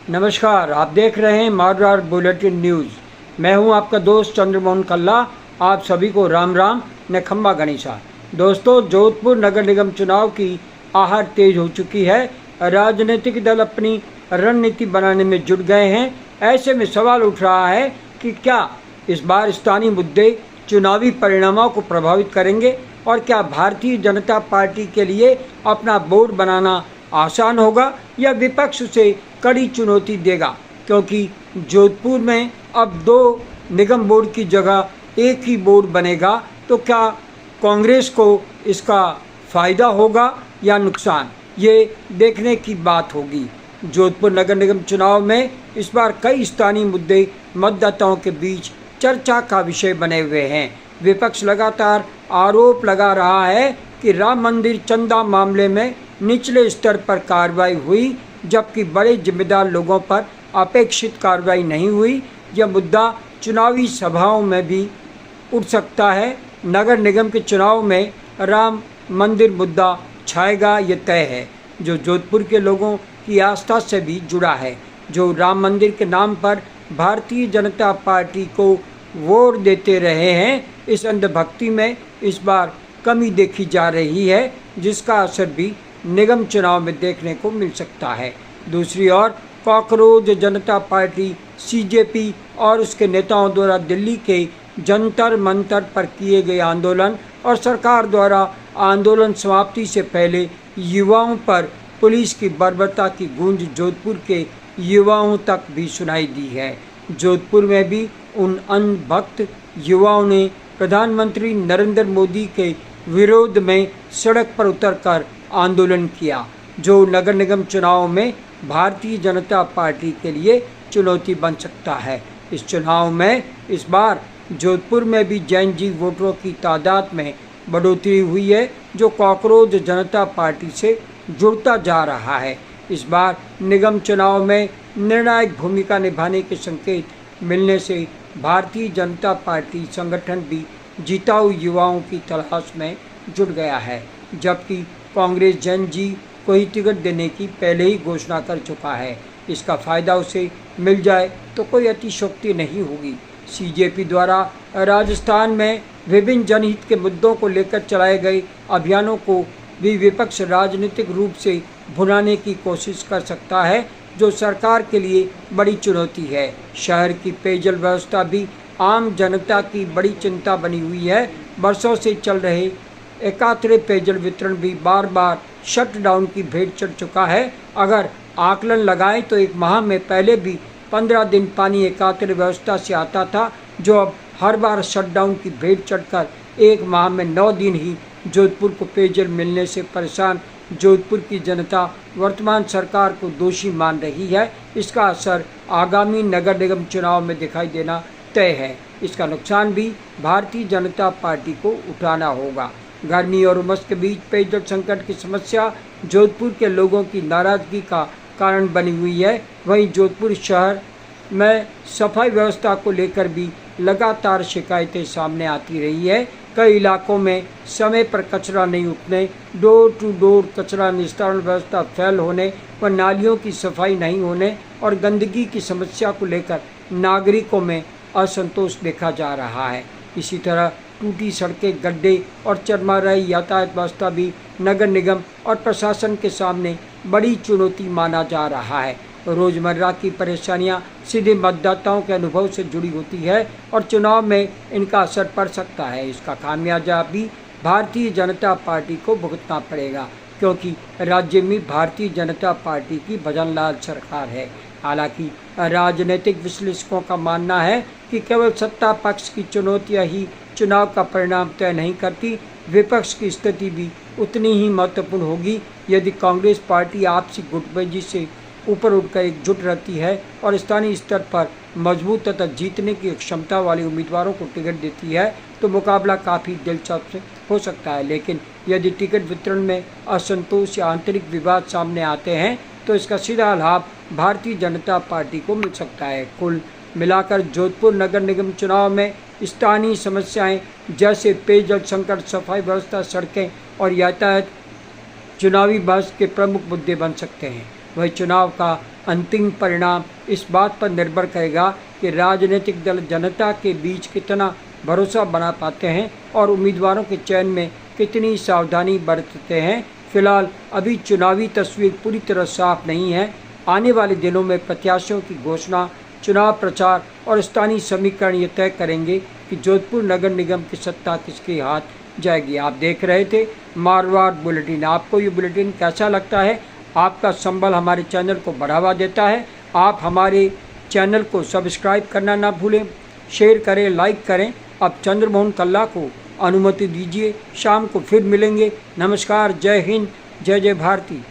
नमस्कार, आप देख रहे हैं मारवाड़ बुलेटिन न्यूज़। मैं हूं आपका दोस्त चंद्रमोहन कल्ला। आप सभी को राम राम ने खम्बा गणेशा। दोस्तों, जोधपुर नगर निगम चुनाव की आहट तेज हो चुकी है। राजनीतिक दल अपनी रणनीति बनाने में जुट गए हैं। ऐसे में सवाल उठ रहा है कि क्या इस बार स्थानीय मुद्दे चुनावी परिणामों को प्रभावित करेंगे और क्या भारतीय जनता पार्टी के लिए अपना बोर्ड बनाना आसान होगा या विपक्ष उसे कड़ी चुनौती देगा, क्योंकि जोधपुर में अब 2 निगम बोर्ड की जगह एक ही बोर्ड बनेगा। तो क्या कांग्रेस को इसका फ़ायदा होगा या नुकसान, ये देखने की बात होगी। जोधपुर नगर निगम चुनाव में इस बार कई स्थानीय मुद्दे मतदाताओं के बीच चर्चा का विषय बने हुए हैं। विपक्ष लगातार आरोप लगा रहा है कि राम मंदिर चंदा मामले में निचले स्तर पर कार्रवाई हुई, जबकि बड़े जिम्मेदार लोगों पर अपेक्षित कार्रवाई नहीं हुई। यह मुद्दा चुनावी सभाओं में भी उठ सकता है। नगर निगम के चुनाव में राम मंदिर मुद्दा छाएगा, ये तय है, जो जोधपुर के लोगों की आस्था से भी जुड़ा है। जो राम मंदिर के नाम पर भारतीय जनता पार्टी को वोट देते रहे हैं, इस अंधभक्ति में इस बार कमी देखी जा रही है, जिसका असर भी निगम चुनाव में देखने को मिल सकता है। दूसरी ओर कॉकरोच जनता पार्टी सीजेपी और उसके नेताओं द्वारा दिल्ली के जंतर मंतर पर किए गए आंदोलन और सरकार द्वारा आंदोलन समाप्ति से पहले युवाओं पर पुलिस की बर्बरता की गूंज जोधपुर के युवाओं तक भी सुनाई दी है। जोधपुर में भी उन अंधभक्त युवाओं ने प्रधानमंत्री नरेंद्र मोदी के विरोध में सड़क पर उतरकर आंदोलन किया, जो नगर निगम चुनाव में भारतीय जनता पार्टी के लिए चुनौती बन सकता है। इस चुनाव में इस बार जोधपुर में भी जैन जी वोटरों की तादाद में बढ़ोतरी हुई है, जो कॉकरोच जनता पार्टी से जुड़ता जा रहा है। इस बार निगम चुनाव में निर्णायक भूमिका निभाने के संकेत मिलने से भारतीय जनता पार्टी संगठन भी जिताऊ युवाओं की तलाश में जुट गया है, जबकि कांग्रेस जैन जी को ही टिकट देने की पहले ही घोषणा कर चुका है। इसका फ़ायदा उसे मिल जाए तो कोई अतिशयोक्ति नहीं होगी। सीजेपी द्वारा राजस्थान में विभिन्न जनहित के मुद्दों को लेकर चलाए गए अभियानों को भी विपक्ष राजनीतिक रूप से भुनाने की कोशिश कर सकता है, जो सरकार के लिए बड़ी चुनौती है। शहर की पेयजल व्यवस्था भी आम जनता की बड़ी चिंता बनी हुई है। बरसों से चल रहे एकात्रे पेयजल वितरण भी बार बार शटडाउन की भेंट चढ़ चुका है। अगर आकलन लगाएं तो एक माह में पहले भी 15 दिन पानी एकात्रे व्यवस्था से आता था, जो अब हर बार शटडाउन की भेंट चढ़कर एक माह में 9 दिन ही जोधपुर को पेयजल मिलने से परेशान जोधपुर की जनता वर्तमान सरकार को दोषी मान रही है। इसका असर आगामी नगर निगम चुनाव में दिखाई देना तय है। इसका नुकसान भी भारतीय जनता पार्टी को उठाना होगा। गर्मी और उमस के बीच पेयजल संकट की समस्या जोधपुर के लोगों की नाराजगी का कारण बनी हुई है। वहीं जोधपुर शहर में सफाई व्यवस्था को लेकर भी लगातार शिकायतें सामने आती रही है। कई इलाकों में समय पर कचरा नहीं उठने, डोर टू डोर कचरा निस्तारण व्यवस्था फेल होने व नालियों की सफाई नहीं होने और गंदगी की समस्या को लेकर नागरिकों में असंतोष देखा जा रहा है। इसी तरह टूटी सड़कें, गड्ढे और चरमराई यातायात व्यवस्था भी नगर निगम और प्रशासन के सामने बड़ी चुनौती माना जा रहा है। रोज़मर्रा की परेशानियां सीधे मतदाताओं के अनुभव से जुड़ी होती है और चुनाव में इनका असर पड़ सकता है। इसका खामियाजा भी भारतीय जनता पार्टी को भुगतना पड़ेगा, क्योंकि राज्य में भारतीय जनता पार्टी की भजनलाल सरकार है। हालांकि राजनीतिक विश्लेषकों का मानना है कि केवल सत्ता पक्ष की चुनौतियां ही चुनाव का परिणाम तय नहीं करती। विपक्ष की स्थिति भी उतनी ही महत्वपूर्ण होगी। यदि कांग्रेस पार्टी आपसी गुटबाजी से ऊपर उठकर एकजुट रहती है और स्थानीय स्तर पर मजबूत तथा जीतने की क्षमता वाले उम्मीदवारों को टिकट देती है, तो मुकाबला काफ़ी दिलचस्प हो सकता है। लेकिन यदि टिकट वितरण में असंतोष या आंतरिक विवाद सामने आते हैं, तो इसका सीधा लाभ भारतीय जनता पार्टी को मिल सकता है। कुल मिलाकर जोधपुर नगर निगम चुनाव में स्थानीय समस्याएं जैसे पेयजल संकट, सफाई व्यवस्था, सड़कें और यातायात चुनावी बहस के प्रमुख मुद्दे बन सकते हैं। वही चुनाव का अंतिम परिणाम इस बात पर निर्भर करेगा कि राजनीतिक दल जनता के बीच कितना भरोसा बना पाते हैं और उम्मीदवारों के चयन में कितनी सावधानी बरतते हैं। फिलहाल अभी चुनावी तस्वीर पूरी तरह साफ नहीं है। आने वाले दिनों में प्रत्याशियों की घोषणा, चुनाव प्रचार और स्थानीय समीकरण ये तय करेंगे कि जोधपुर नगर निगम की सत्ता किसके हाथ जाएगी। आप देख रहे थे मारवाड़ बुलेटिन। आपको ये बुलेटिन कैसा लगता है? आपका संबल हमारे चैनल को बढ़ावा देता है। आप हमारे चैनल को सब्सक्राइब करना ना भूलें, शेयर करें, लाइक करें। अब चंद्रमोहन कल्ला को अनुमति दीजिए। शाम को फिर मिलेंगे। नमस्कार, जय हिंद, जय जय भारती।